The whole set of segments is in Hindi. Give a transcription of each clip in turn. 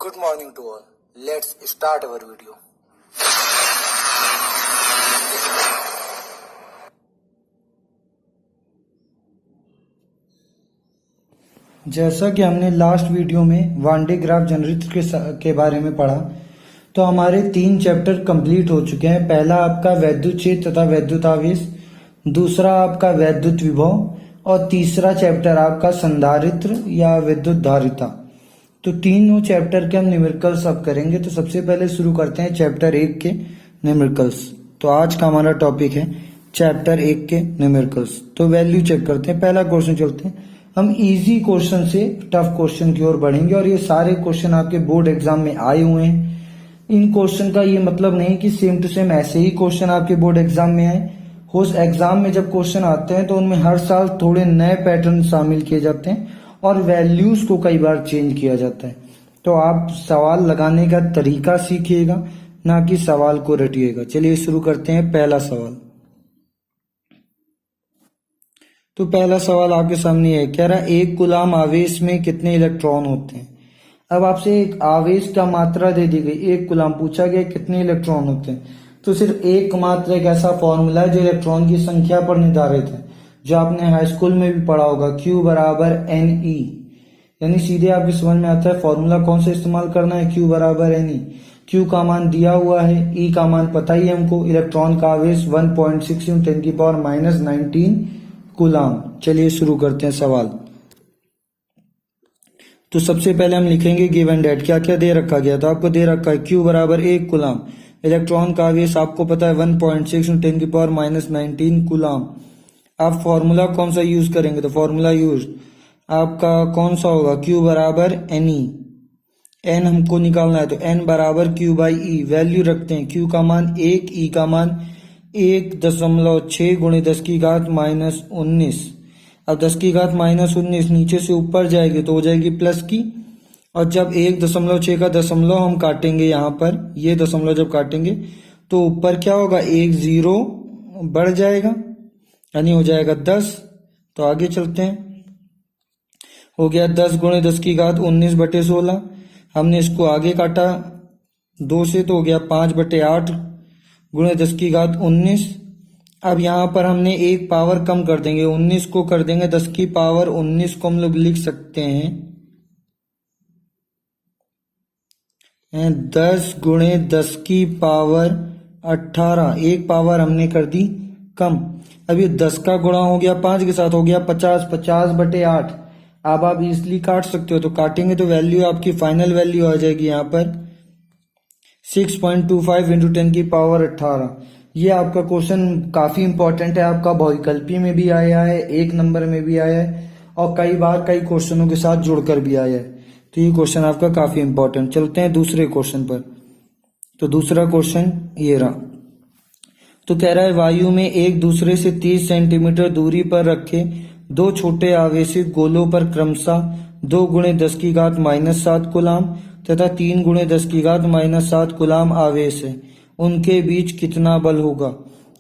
Good morning to all. Let's start our video. जैसा कि हमने लास्ट वीडियो में वन डे ग्राफ जनरेटर के बारे में पढ़ा, तो हमारे 3 चैप्टर कंप्लीट हो चुके हैं। पहला आपका वैद्युत क्षेत्र तथा वैद्युत आवेश, दूसरा आपका वैद्युत विभव और तीसरा चैप्टर आपका संधारित्र या विद्युत धारिता। तो तीनों चैप्टर के हम न्यूमेरिकल्स अब करेंगे। तो सबसे पहले शुरू करते हैं चैप्टर 1 के न्यूमेरिकल्स। तो आज का हमारा टॉपिक है चैप्टर 1 के न्यूमेरिकल्स। तो वैल्यू चेक करते हैं। पहला क्वेश्चन चलते हैं, हम इजी क्वेश्चन से टफ क्वेश्चन की ओर बढ़ेंगे और ये सारे क्वेश्चन आपके बोर्ड एग्जाम में आए हुए हैं। इन क्वेश्चन का ये मतलब नहीं कि सेम टू सेम ऐसे ही क्वेश्चन आपके बोर्ड एग्जाम में आए। उस एग्जाम में जब क्वेश्चन आते हैं तो उनमें हर साल थोड़े नए पैटर्न शामिल किए जाते हैं और वैल्यूज को कई बार चेंज किया जाता है। तो आप सवाल लगाने का तरीका सीखिएगा, ना कि सवाल को रटिएगा। चलिए शुरू करते हैं पहला सवाल। तो पहला सवाल आपके सामने है, कह रहा है 1 कूलाम आवेश में कितने इलेक्ट्रॉन होते हैं। अब आपसे एक आवेश का मात्रा दे दी गई, 1 कूलाम पूछा गया कितने इलेक्ट्रॉन होते हैं। तो सिर्फ एक मात्र एक ऐसा फॉर्मूला है जो इलेक्ट्रॉन की संख्या पर निर्धारित है, जो आपने हाई स्कूल में भी पढ़ा होगा, Q बराबर NE। यानी सीधे आपकी समझ में आता है फॉर्मूला कौन सा इस्तेमाल करना है, Q बराबर NE। Q का मान दिया हुआ है, E का मान पता ही है हमको। इलेक्ट्रॉन का आवेश 1.6 × 10⁻⁻19 कूलाम। चलिए शुरू करते हैं सवाल। तो सबसे पहले हम लिखेंगे गिवन डेट, क्या क्या दे रखा गया। तो आपको दे रखा है Q बराबर 1 कूलाम, इलेक्ट्रॉन का आवेश आपको पता है 1.6 × 10⁻⁻19 कूलाम। आप फॉर्मूला कौन सा यूज करेंगे, तो फॉर्मूला यूज आपका कौन सा होगा, Q बराबर NE। N हमको निकालना है तो N बराबर Q बाई E। वैल्यू रखते हैं, Q का मान 1, E का मान 1.6 × 10⁻−19। अब 10⁻−19 नीचे से ऊपर जाएगी तो हो जाएगी प्लस की, और जब 1.6 का दशमलव हम काटेंगे यहाँ पर, ये दशमलव जब काटेंगे तो ऊपर क्या होगा, 1 0 बढ़ जाएगा, यानी हो जाएगा 10। तो आगे चलते हैं, हो गया 10 × 10⁻19/16। हमने इसको आगे काटा 2 से तो हो गया 5/8 × 10⁻19। अब यहाँ पर हमने एक पावर कम कर देंगे, 19 को कर देंगे 10⁻19 को हम लोग लिख सकते हैं 10 × 10⁻18। एक पावर हमने कर दी कम। अब ये 10 का गुणा हो गया 5 के साथ, हो गया 50, 50/8। अब आप इजिली काट सकते हो, तो काटेंगे तो वैल्यू आपकी फाइनल वैल्यू आ जाएगी यहाँ पर 6.25 × 10⁻18। ये आपका क्वेश्चन काफी इंपॉर्टेंट है, आपका बहुविकल्पी में भी आया है, 1 नंबर में भी आया है और कई बार कई क्वेश्चनों के साथ जुड़कर भी आया है। तो ये क्वेश्चन आपका काफी इंपॉर्टेंट। चलते हैं दूसरे क्वेश्चन पर। तो दूसरा क्वेश्चन ये रहा। तो कह रहा है वायु में एक दूसरे से 30 सेंटीमीटर दूरी पर रखे 2 छोटे आवेशित गोलों पर क्रमशः 2 × 10⁻−7 कूलाम तथा 3 × 10⁻−7 कूलाम आवेश है, उनके बीच कितना बल होगा।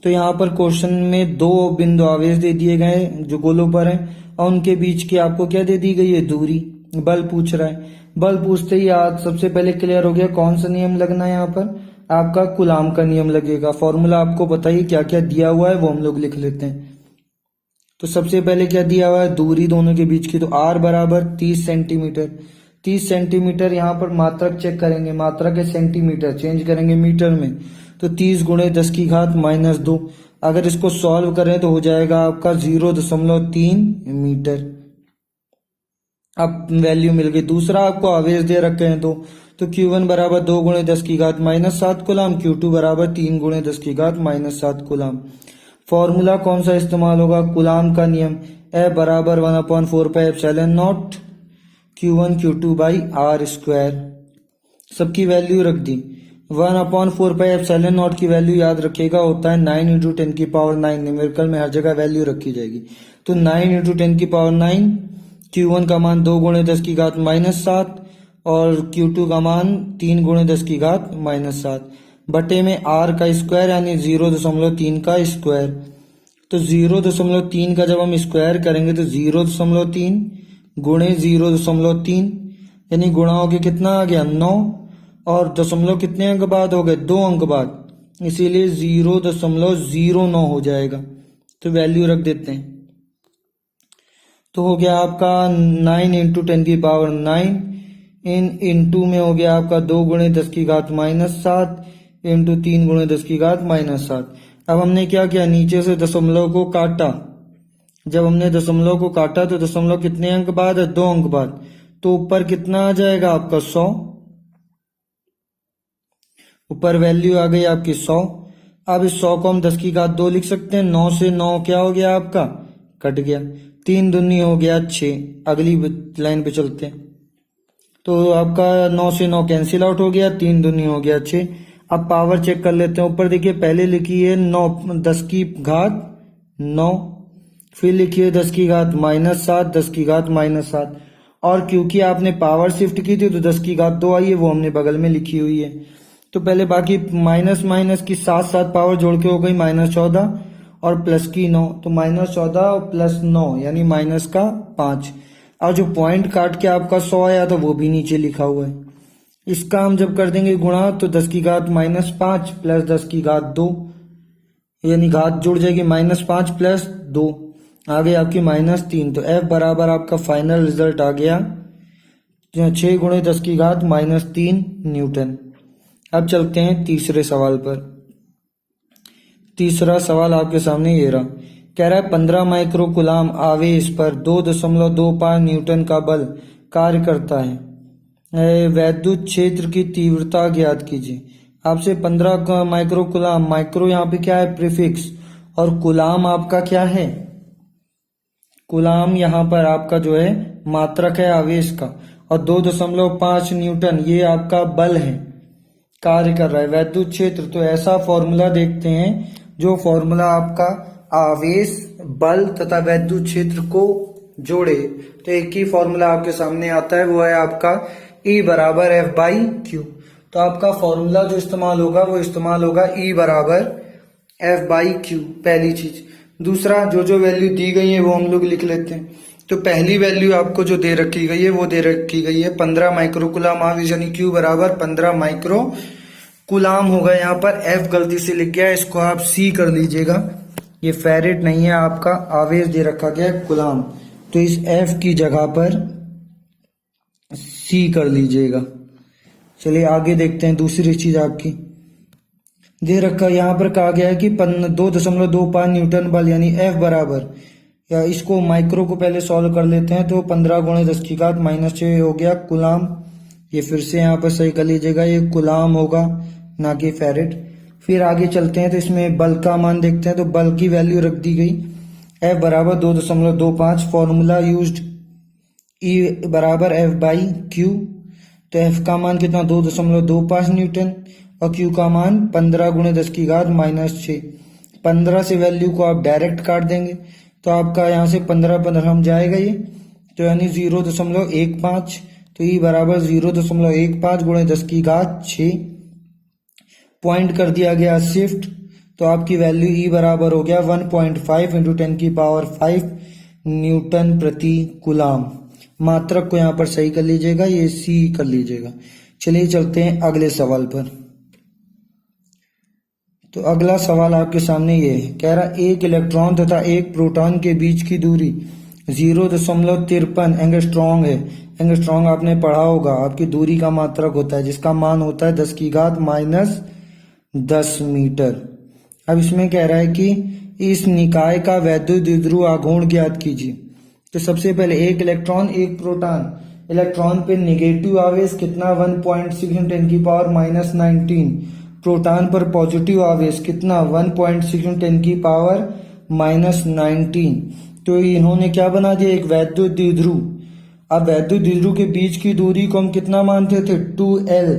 तो यहाँ पर क्वेश्चन में 2 बिंदु आवेश दे दिए गए हैं जो गोलों पर हैं, और उनके बीच की आपको क्या दे दी गई है, दूरी। बल पूछ रहा है। बल पूछते ही आज सबसे पहले क्लियर हो गया कौन सा नियम लगना है, यहाँ पर आपका कूलाम का नियम लगेगा। फॉर्मूला आपको पता ही क्या क्या दिया हुआ है, वो हम लोग लिख लेते हैं। तो सबसे पहले क्या दिया हुआ है, दूरी दोनों के बीच की। तो R बराबर 30 सेंटीमीटर। 30 सेंटीमीटर यहाँ पर मात्रक चेक करेंगे, मात्रक है सेंटीमीटर, चेंज करेंगे मीटर में। तो 30 × 10⁻−2। अगर इसको सॉल्व करें तो हो जाएगा आपका 0.3 मीटर। अब वैल्यू मिल गई। दूसरा आपको आवेश दे रखे हैं तो Q1 बराबर 2 × 10⁻−7 कूलाम, Q2 बराबर 3 × 10⁻−7 कूलाम। फॉर्मूला कौन सा इस्तेमाल होगा, कूलाम का नियम, F बराबर 1/4πε0 Q1 Q2/R²। सबकी वैल्यू रख दी। 1/4πε0 की वैल्यू याद रखिएगा, होता है 9 × 10⁹। न्यूमेरिकल में हर जगह वैल्यू रखी जाएगी। तो 9 × 10⁹, Q1 का मान 2 × 10⁻7 और Q2 का मान 3 × 10⁻7 बटे में R का स्क्वायर, यानी 0.3 का स्क्वायर। तो 0.3 का जब हम स्क्वायर करेंगे तो 0.3 × 0.3 यानी गुणा हो गया कितना आ गया 9 और दशमलव कितने अंक बाद हो गए 2 अंक बाद, इसीलिए 0.09 हो जाएगा। तो वैल्यू रख देते हैं। तो हो गया आपका 9 इंटू 10 की पावर 9 इंटू में हो गया आपका 2 गुणे 10 की घात -7 इंटू 3 गुणे 10 की घात -7। अब हमने क्या किया, नीचे से दशमलव को काटा। जब हमने दशमलव को काटा तो दशमलव कितने अंक बाद है 2 अंक बाद, तो ऊपर कितना आ जाएगा आपका 100। ऊपर वैल्यू आ गई आपकी 100। अब इस 100 को हम 10 की घात 2 लिख सकते हैं। 9 से 9 क्या हो गया आपका, कट गया। 3 दूनी हो गया 6। अगली लाइन पे चलते हैं। तो आपका 9 से 9 कैंसिल आउट हो गया, 3 दूनी हो गया 6। अब पावर चेक कर लेते हैं। ऊपर देखिए पहले लिखी है 9 10 की घात 9, फिर लिखिए 10 की घात -7 10 की घात -7। और क्योंकि आपने पावर शिफ्ट की थी तो 10 की घात 2 आई है, वो हमने बगल में लिखी हुई है। तो पहले बाकी माइनस माइनस की साथ साथ पावर जोड़ के हो गई -14 और प्लस की 9, तो -14 और प्लस 9 यानी माइनस का 5। और जो पॉइंट काट के आपका 100 आया था वो भी नीचे लिखा हुआ है। इसका हम जब कर देंगे गुणा तो 10 की घात -5 प्लस 10 की घात 2 यानी घात जुड़ जाएगी -5 प्लस 2, आ गई आपकी -3। तो F बराबर आपका फाइनल रिजल्ट आ गया 6 गुणे 10 की घात -3 न्यूटन। अब चलते हैं तीसरे सवाल पर। तीसरा सवाल आपके सामने ये रहा, कह रहा है 15 माइक्रो कूलाम आवेश पर 2.25 न्यूटन का बल कार्य करता है। वैद्युत क्षेत्र की तीव्रता ज्ञात कीजिए। आपसे 15 माइक्रो कूलाम, माइक्रो यहाँ पे क्या है प्रीफिक्स, और कूलाम आपका क्या है, कूलाम यहाँ पर आपका जो है मात्रक है आवेश का, और 2.5 न्यूटन ये आपका बल है, कार्य कर रहा है वैद्युत क्षेत्र। तो ऐसा फॉर्मूला देखते हैं जो फॉर्मूला आपका आवेश, बल तथा वैद्युत क्षेत्र को जोड़े। तो एक ही फॉर्मूला आपके सामने आता है, वो है आपका E बराबर F/Q। तो आपका फॉर्मूला जो इस्तेमाल होगा वो इस्तेमाल होगा E बराबर F/Q, पहली चीज। दूसरा, जो वैल्यू दी गई है वो हम लोग लिख लेते हैं। तो पहली वैल्यू आपको जो दे रखी गई है वो दे रखी गई है 15 माइक्रो कूलाम आवेश, यानी Q बराबर 15 माइक्रो कूलाम होगा। यहाँ पर F गलती से लिख गया है, इसको आप C कर लीजिएगा। ये फैरेड नहीं है, आपका आवेश दे रखा गया है कूलाम, तो इस F की जगह पर C कर लीजिएगा। चलिए आगे देखते हैं। दूसरी चीज आपकी दे रखा, यहाँ पर कहा गया है कि 2.25 न्यूटन बल यानी F बराबर, या इसको माइक्रो को पहले सॉल्व कर लेते हैं। तो 15 गुणे 10 की घात -6 हो गया कूलाम। ये फिर से यहाँ पर सही कर लीजिएगा, ये कूलाम होगा ना कि फैरेड। फिर आगे चलते हैं तो इसमें बल का मान देखते हैं। तो बल की वैल्यू रख दी गई F बराबर 2.25, फॉर्मूला यूज्ड E बराबर F/Q। तो F का मान कितना 2.25 न्यूटन और Q का मान 15 गुणे 10 की घात -6। 15 से वैल्यू को आप डायरेक्ट काट देंगे तो आपका यहाँ से 15 हम जाएगा ये, तो यानी 0.15। तो E बराबर 0.15 गुणे 10 की घात 6। पॉइंट कर दिया गया शिफ्ट, तो आपकी वैल्यू E बराबर हो गया 1.5 इंटू 10 की पावर 5 न्यूटन प्रति कूलाम। मात्रक को यहाँ पर सही कर लीजिएगा, ये C कर लीजिएगा। चलिए चलते हैं अगले सवाल पर। तो अगला सवाल आपके सामने ये है, कह रहा एक इलेक्ट्रॉन तथा एक प्रोटॉन के बीच की दूरी 0.53 एंगस्ट्रॉन्ग है। एंगस्ट्रॉन्ग आपने पढ़ा होगा, आपकी दूरी का मात्रक होता है जिसका मान होता है 10 की घात -10 मीटर। अब इसमें कह रहा है कि इस निकाय का वैद्युत द्विध्रुव आघूर्ण ज्ञात कीजिए। तो सबसे पहले एक इलेक्ट्रॉन एक प्रोटॉन, इलेक्ट्रॉन पे निगेटिव आवेश कितना 1.6 × 10 की पावर -19, प्रोटॉन पर पॉजिटिव आवेश कितना 1.6 × 10 की पावर -19। तो इन्होंने क्या बना दिया, एक वैद्युत द्विध्रुव। अब वैद्युत द्विध्रुव के बीच की दूरी को हम कितना मानते थे 2L,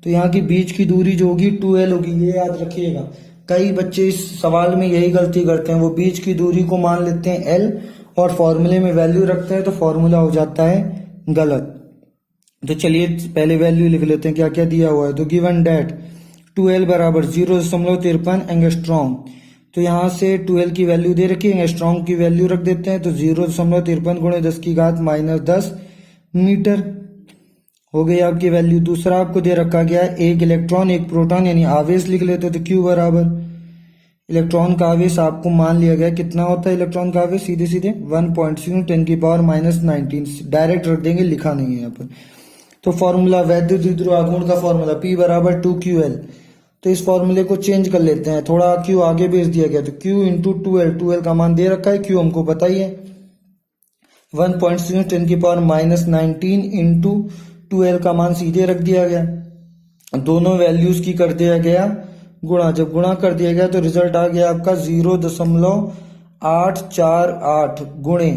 तो यहाँ की बीच की दूरी जो होगी 2L होगी, ये याद रखिएगा। कई बच्चे इस सवाल में यही गलती करते हैं, वो बीच की दूरी को मान लेते हैं L और फॉर्मूले में वैल्यू रखते हैं तो फॉर्मूला हो जाता है गलत। तो चलिए पहले वैल्यू लिख लेते हैं क्या क्या दिया हुआ है। तो गिवन डेट 2L बराबर 0.53 एंगस्ट्रॉन्ग। तो यहाँ से 2L की वैल्यू दे रखी है, एंगस्ट्रॉन्ग की वैल्यू रख देते हैं। तो 0.53 गुणे 10 की घात -10 मीटर। हो गई आपकी वैल्यू। दूसरा आपको दे रखा गया है एक इलेक्ट्रॉन एक प्रोटॉन यानी आवेश लिख लेते तो Q बराबर इलेक्ट्रॉन का आवेश आपको मान लिया गया कितना होता है इलेक्ट्रॉन का आवेश, सीधे सीधे 1.0 10⁻⁻⁹ डायरेक्ट रख देंगे, लिखा नहीं है यहाँ पर। तो फॉर्मूला वैद्युत द्विध्रुव आघूर्ण का फॉर्मूला P बराबर 2QL। तो इस फॉर्मूले को चेंज कर लेते हैं, थोड़ा Q आगे भेज दिया गया तो Q इंटू 2L, 2L का मान दे रखा है, Q हमको पता ही है 1.0 10⁻⁻⁹ इंटू 2L का मान सीधे रख दिया गया, दोनों वैल्यूज की कर दिया गया गुणा। जब गुणा कर दिया गया तो रिजल्ट आ गया आपका 0.848 गुणे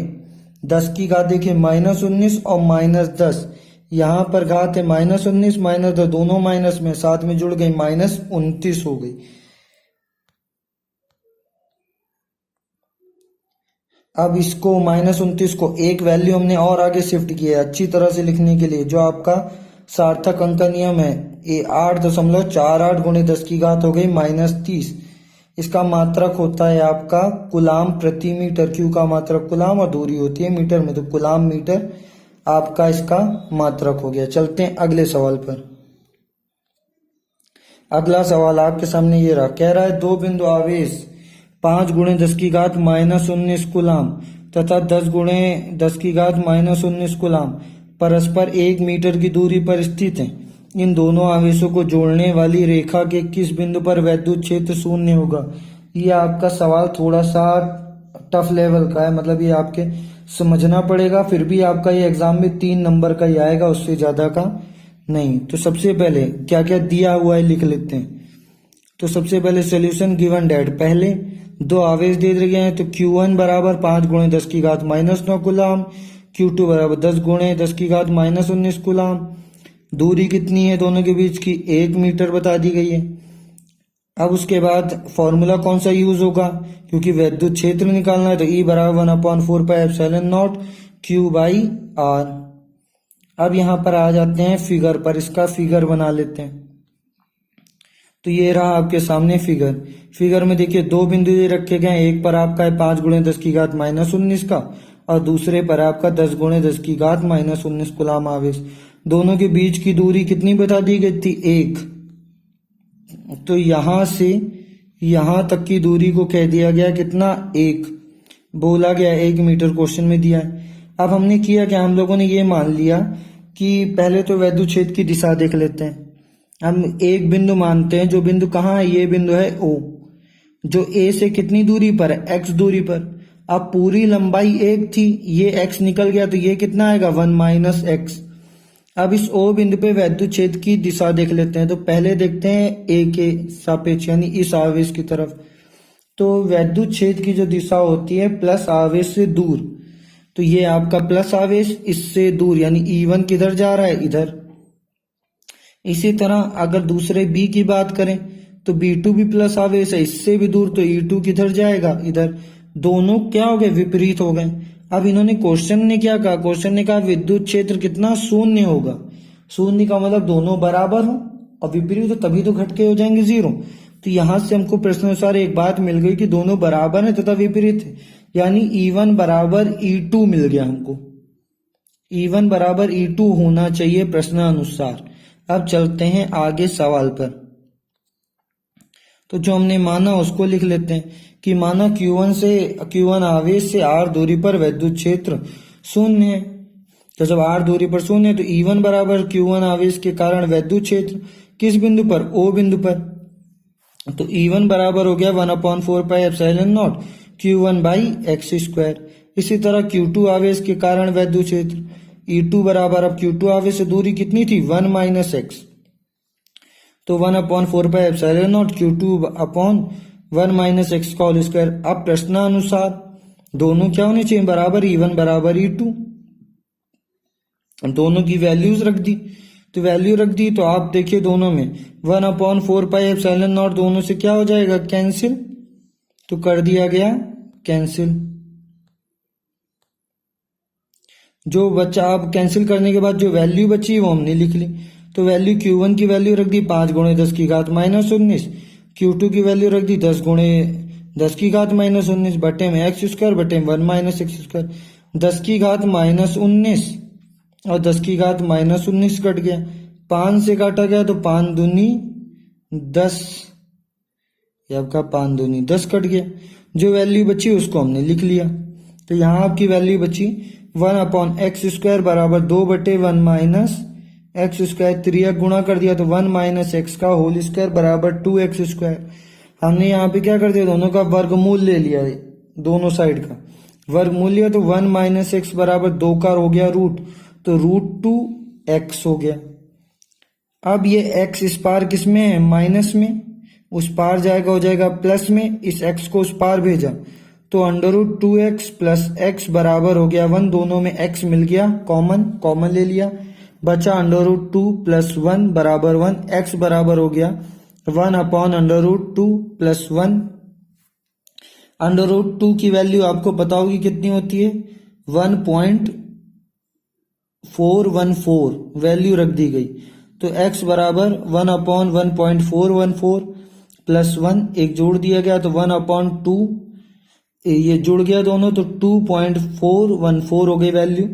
10 की घात देखिए -19 और -10, यहाँ पर घात है -19 -10 दोनों माइनस में साथ में जुड़ गई -29 हो गई। अब इसको -29 को एक वैल्यू हमने और आगे शिफ्ट किया है अच्छी तरह से लिखने के लिए, जो आपका सार्थक अंक नियम है 8.48 गुणे 10 की घात हो गई -30। इसका मात्रक होता है आपका कुलाम प्रति मीटर, क्यू का मात्रक कुलाम और दूरी होती है मीटर में, तो कुलाम मीटर आपका इसका मात्रक हो गया। चलते हैं अगले सवाल पर। अगला सवाल आपके सामने ये रहा, कह रहा है दो बिंदु आवेश 5 गुणे 10 की घात -19 कुलाम तथा 10 गुणे 10 की घात -19 कुलाम परस्पर 1 मीटर की दूरी पर स्थित हैं। इन दोनों आवेशों को जोड़ने वाली रेखा के किस बिंदु पर वैद्युत क्षेत्र शून्य होगा। ये आपका सवाल थोड़ा सा टफ लेवल का है, मतलब ये आपके समझना पड़ेगा, फिर भी आपका ये एग्जाम में 3 नंबर का ही आएगा, उससे ज्यादा का नहीं। तो सबसे पहले क्या क्या दिया हुआ है लिख लेते हैं। तो सबसे पहले सोल्यूशन गिवन डेट, पहले दो आवेश दे दिए गए हैं तो Q1 बराबर 5 गुणे 10 की घात -9 कुलाम, Q2 बराबर 10 गुणे 10 की घात -19 कुलाम। दूरी कितनी है दोनों के बीच की, 1 मीटर बता दी गई है। अब उसके बाद फॉर्मूला कौन सा यूज होगा, क्योंकि वैद्युत क्षेत्र निकालना है तो E बराबर 1/4πε0 Q/R। अब यहाँ पर आ जाते हैं फिगर पर, इसका फिगर बना लेते हैं। तो ये रहा आपके सामने फिगर। फिगर में देखिए दो बिंदु ये रखे गए हैं, एक पर आपका है 5 गुणे 10 की घात -19 का और दूसरे पर आपका 10 गुणे 10 की घात -19 कुलाम आवेश। दोनों के बीच की दूरी कितनी बता दी गई थी, 1। तो यहां से यहां तक की दूरी को कह दिया गया कितना, 1 बोला गया, 1 मीटर क्वेश्चन में दिया है। अब हमने किया क्या, हम लोगों ने ये मान लिया कि पहले तो वैद्युत क्षेत्र की दिशा देख लेते हैं। हम एक बिंदु मानते हैं, जो बिंदु कहाँ है, ये बिंदु है O, जो A से कितनी दूरी पर है, x दूरी पर। अब पूरी लंबाई 1 थी, ये x निकल गया तो ये कितना आएगा 1 - x। अब इस O बिंदु पे वैद्युत क्षेत्र की दिशा देख लेते हैं। तो पहले देखते हैं A के सापेक्ष यानी इस आवेश की तरफ। तो वैद्युत क्षेत्र की जो दिशा होती है प्लस आवेश से दूर, तो ये आपका प्लस आवेश इससे दूर यानी E1 किधर जा रहा है, इधर। इसी तरह अगर दूसरे B की बात करें तो B2 भी प्लस आवेश है, इससे भी दूर, तो E2 किधर जाएगा, इधर। दोनों क्या हो गए, विपरीत हो गए। अब इन्होंने क्वेश्चन ने क्या कहा, क्वेश्चन ने कहा विद्युत क्षेत्र कितना, शून्य होगा। शून्य का मतलब दोनों बराबर हो और विपरीत हो, तभी तो घटके हो जाएंगे 0। तो यहां से हमको प्रश्नानुसार एक बात मिल गई कि दोनों बराबर है तथा विपरीत है, यानी E1 बराबर E2 मिल गया हमको। E1 बराबर E2 होना चाहिए प्रश्नानुसार। अब चलते हैं आगे सवाल पर। तो जो हमने माना उसको लिख लेते हैं कि माना Q1 आवेश से R दूरी पर वैद्युत क्षेत्र शून्य है। तो जब R दूरी पर शून्य है तो E1 बराबर Q1 आवेश के कारण वैद्युत क्षेत्र किस बिंदु पर, O बिंदु पर। तो E1 बराबर हो गया 1/4πε0 Q1/x²। इसी तरह Q2 आवेश के कारण वैद्युत क्षेत्र E2 बराबर, अब Q2 आवेश से दूरी कितनी थी, 1 - x। तो 1/4πε0 Q2/1 - x का होल स्क्वायर। अब प्रश्नानुसार दोनों क्या होने चाहिए, बराबर, E1 बराबर E2। दोनों की वैल्यूज रख दी, तो वैल्यू रख दी तो आप देखिए दोनों में 1/4πε0 दोनों से क्या हो जाएगा, कैंसिल। तो कर दिया गया कैंसिल। जो बच्चा आप कैंसिल करने के बाद जो वैल्यू बची वो हमने लिख ली। तो वैल्यू Q1 की वैल्यू रख दी 5 गुणे 10 की घात -19, Q2 की वैल्यू रख दी 10 गुणे 10 की घात -19 बटे में x² बटे में 1 - x²। 10 की घात -19 और 10 की घात -19 कट गया, 5 से काटा गया तो 5 दूनी 10, ये आपका 5 दूनी 10 कट गया। जो वैल्यू बची उसको हमने लिख लिया। तो यहाँ आपकी वैल्यू बची 1/x² बराबर 2/1 माइनस एक्स स्क्वायर, त्रिया गुणा कर दिया तो 1 माइनस एक्स का होल स्क्वायर बराबर 2x²। हमने यहाँ पे क्या कर दिया, दोनों का वर्गमूल ले लिया, दोनों साइड का वर्गमूल लिया तो 1 माइनस एक्स बराबर 2 का हो गया रूट, तो √2x हो गया। अब ये x इस पार किस में है, माइनस में, उस पार जाएगा हो जाएगा प्लस में, इस x को उस पार भेजा तो √2x प्लस x बराबर हो गया 1, दोनों में x मिल गया, कॉमन ले लिया, बचा √2 प्लस 1 बराबर 1, x बराबर हो गया 1/√2 प्लस 1। √2 की वैल्यू आपको पता होगी कितनी होती है, 1.414 वैल्यू रख दी गई। तो x बराबर 1/1.414 प्लस 1, एक जोड़ दिया गया तो 1/2, ये जुड़ गया दोनों तो 2.414 हो गई वैल्यू,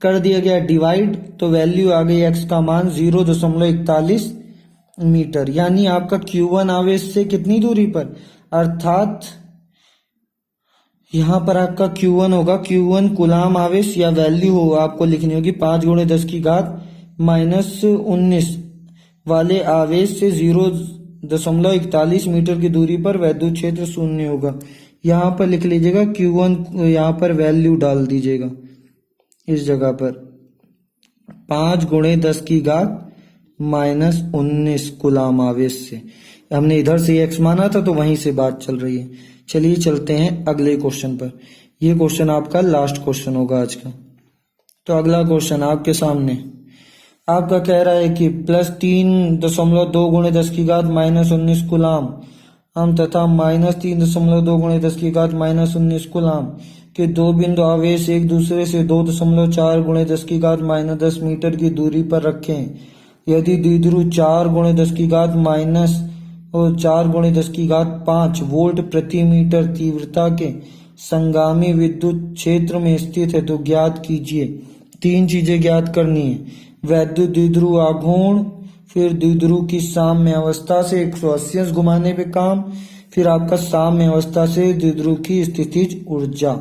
कर दिया गया डिवाइड तो वैल्यू आ गई x का मान 0.41 मीटर। यानी आपका Q1 आवेश से कितनी दूरी पर, अर्थात यहाँ पर आपका Q1 होगा, Q1 कूलाम आवेश या वैल्यू हो आपको लिखनी होगी 5 × 10 की घात -19 वाले आवेश से 0.41 मीटर की दूरी पर वैद्युत क्षेत्र शून्य होगा। यहाँ पर लिख लीजिएगा Q1, यहाँ पर वैल्यू डाल दीजिएगा इस जगह पर 5 × 10 की घात -19 कूलाम आवेश से। हमने इधर से x माना था तो वहीं से बात चल रही है। चलिए चलते हैं अगले क्वेश्चन पर। ये क्वेश्चन आपका लास्ट क्वेश्चन होगा आज का। तो अगला क्वेश्चन आपके सामने आपका कह रहा है कि +3.2 × 10 की घात -19 कूलाम हम तथा -3.2 × 10 की घात -19 कूलाम के दो बिंदु आवेश एक दूसरे से 2.4 × 10 की घात -10 मीटर की दूरी पर रखें। यदि द्विध्रुव 4 × 10 की घात -4 × 10 की घात 5 वोल्ट प्रति मीटर तीव्रता के संगामी विद्युत क्षेत्र में स्थित है तो ज्ञात कीजिए। 3 चीजें ज्ञात करनी है, वैद्युत द्विध्रुव आघूर्ण, फिर द्विध्रुव की साम्य अवस्था से 180 घुमाने पे काम, फिर आपका साम्य अवस्था से द्विध्रुव की स्थितिज ऊर्जा।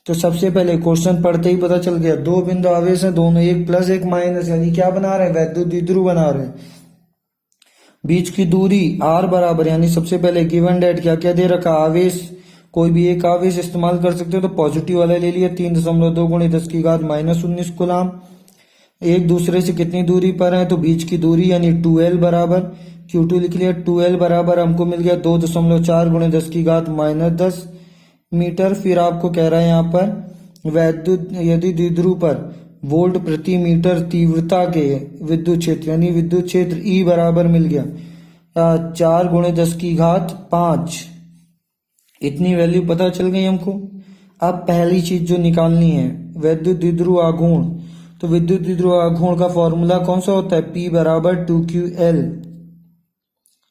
तो सबसे पहले क्वेश्चन पढ़ते ही पता चल गया, दो बिंदु आवेश हैं, दोनों एक प्लस एक माइनस, यानी क्या बना रहे हैं, वैद्युत द्विध्रुव बना रहे हैं। बीच की दूरी r बराबर, यानी सबसे पहले गिवन डेट क्या क्या दे रखा, आवेश कोई भी एक आवेश इस्तेमाल कर सकते हो तो पॉजिटिव वाला ले लिया 3.2 × 10 की घात -19 कूलाम। एक दूसरे से कितनी दूरी पर है तो बीच की दूरी यानी 2l बराबर Q2 लिख लिया, 2l बराबर हमको मिल गया 2.4 × 10 की घात -10 मीटर। फिर आपको कह रहा है यहाँ पर वैद्युत यदि द्विध्रुव पर वोल्ट प्रति मीटर तीव्रता के विद्युत क्षेत्र यानी विद्युत क्षेत्र E बराबर मिल गया 4 × 10 की घात 5, इतनी वैल्यू पता चल गई हमको। अब पहली चीज जो निकालनी है वैद्युत द्विध्रुव आघूर्ण, तो विद्युत द्विध्रुव आघूर्ण का फॉर्मूला कौन सा होता है, P बराबर 2QL।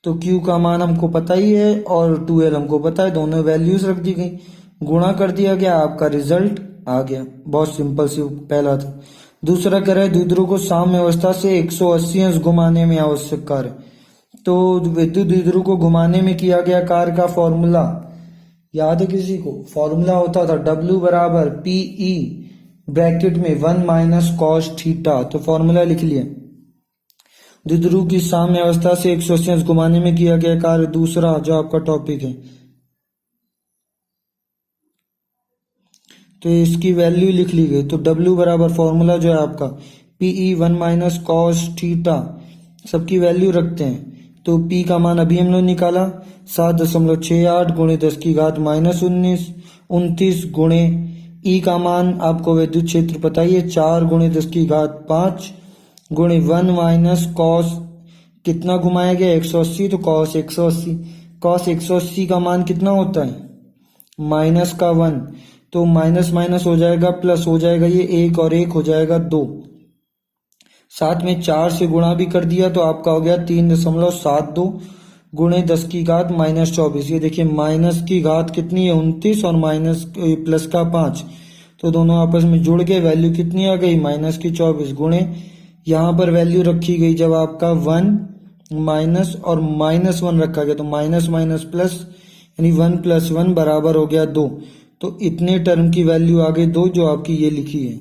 तो Q का मान हमको पता ही है और 2L हमको पता है, दोनों वैल्यूज रख दी गई, गुणा कर दिया गया, आपका रिजल्ट आ गया। बहुत सिंपल सी पहला था। दूसरा कह रहा है द्विध्रुव को साम्य अवस्था से 180 अंश घुमाने में आवश्यक कार्य, तो विद्युत द्विध्रुव को घुमाने में किया गया कार्य का फॉर्मूला याद है किसी को, फॉर्मूला होता था W बराबर PE ब्रैकेट में 1 - cos थीटा। तो फॉर्मूला लिख लिया, द्विध्रुव की साम्य अवस्था से 180 अंश घुमाने में किया गया कार्य। दूसरा जो आपका टॉपिक है तो इसकी वैल्यू लिख ली गई, तो W बराबर फॉर्मूला जो है आपका PE 1 - cos थीटा, सबकी वैल्यू रखते हैं। तो P का मान अभी हम लोग निकाला 7.68 × 10 की घात -19, 29 गुणे E का मान आपको विद्युत क्षेत्र पता ही है 4 × 10 की घात 5 गुणे 1 - cos कितना घुमाया गया 180, तो cos 180, cos 180 का मान कितना होता है माइनस का 1, तो माइनस माइनस हो जाएगा प्लस हो जाएगा, ये 1 और 1 हो जाएगा 2, साथ में 4 से गुणा भी कर दिया तो आपका हो गया 3.72 गुणे 10 की घात -24। ये देखिए माइनस की घात कितनी है 29 और माइनस प्लस का 5, तो दोनों आपस में जुड़ के वैल्यू कितनी आ गई, माइनस की 24 गुणे यहाँ पर वैल्यू रखी गई जब आपका 1 माइनस और -1 रखा गया तो माइनस माइनस प्लस यानी 1 + 1 बराबर हो गया 2। तो इतने टर्म की वैल्यू आ गई 2 जो आपकी ये लिखी है।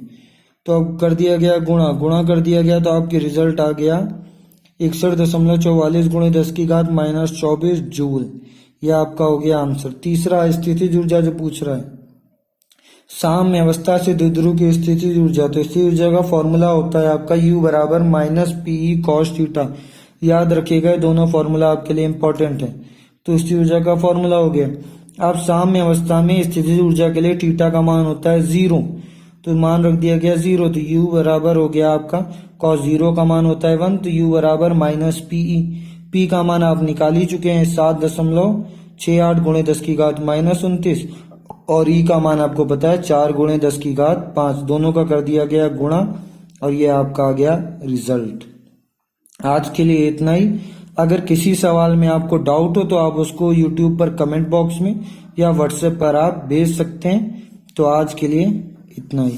तो अब कर दिया गया गुणा, गुणा कर दिया गया तो आपकी रिजल्ट आ गया 61.44 × 10⁻² -24 जूल। यह आपका हो गया आंसर। तीसरा स्थितिज ऊर्जा जो पूछ रहा है, साम्य अवस्था से द्विध्रुव की स्थितिज ऊर्जा। तो स्थितिज ऊर्जा का फॉर्मूला होता है आपका U बराबर -PE cos थीटा। याद रखिएगा दोनों फॉर्मूला आपके लिए इंपॉर्टेंट है। तो स्थितिज ऊर्जा का फॉर्मूला हो गया। अब साम्य अवस्था में स्थितिज ऊर्जा के लिए थीटा का मान होता है 0, तो मान रख दिया गया 0। तो U बराबर हो गया आपका cos 0 का मान होता है 1, तो U बराबर -PE। P का मान आप निकाल ही चुके हैं 7.68 × 10⁻29 और E का मान आपको पता है 4 × 10⁵5। दोनों का कर दिया गया गुणा और ये आपका आ गया रिजल्ट। आज के लिए इतना ही। अगर किसी सवाल में आपको डाउट हो तो आप उसको YouTube पर कमेंट बॉक्स में या WhatsApp पर आप भेज सकते हैं। तो आज के लिए इतना ही।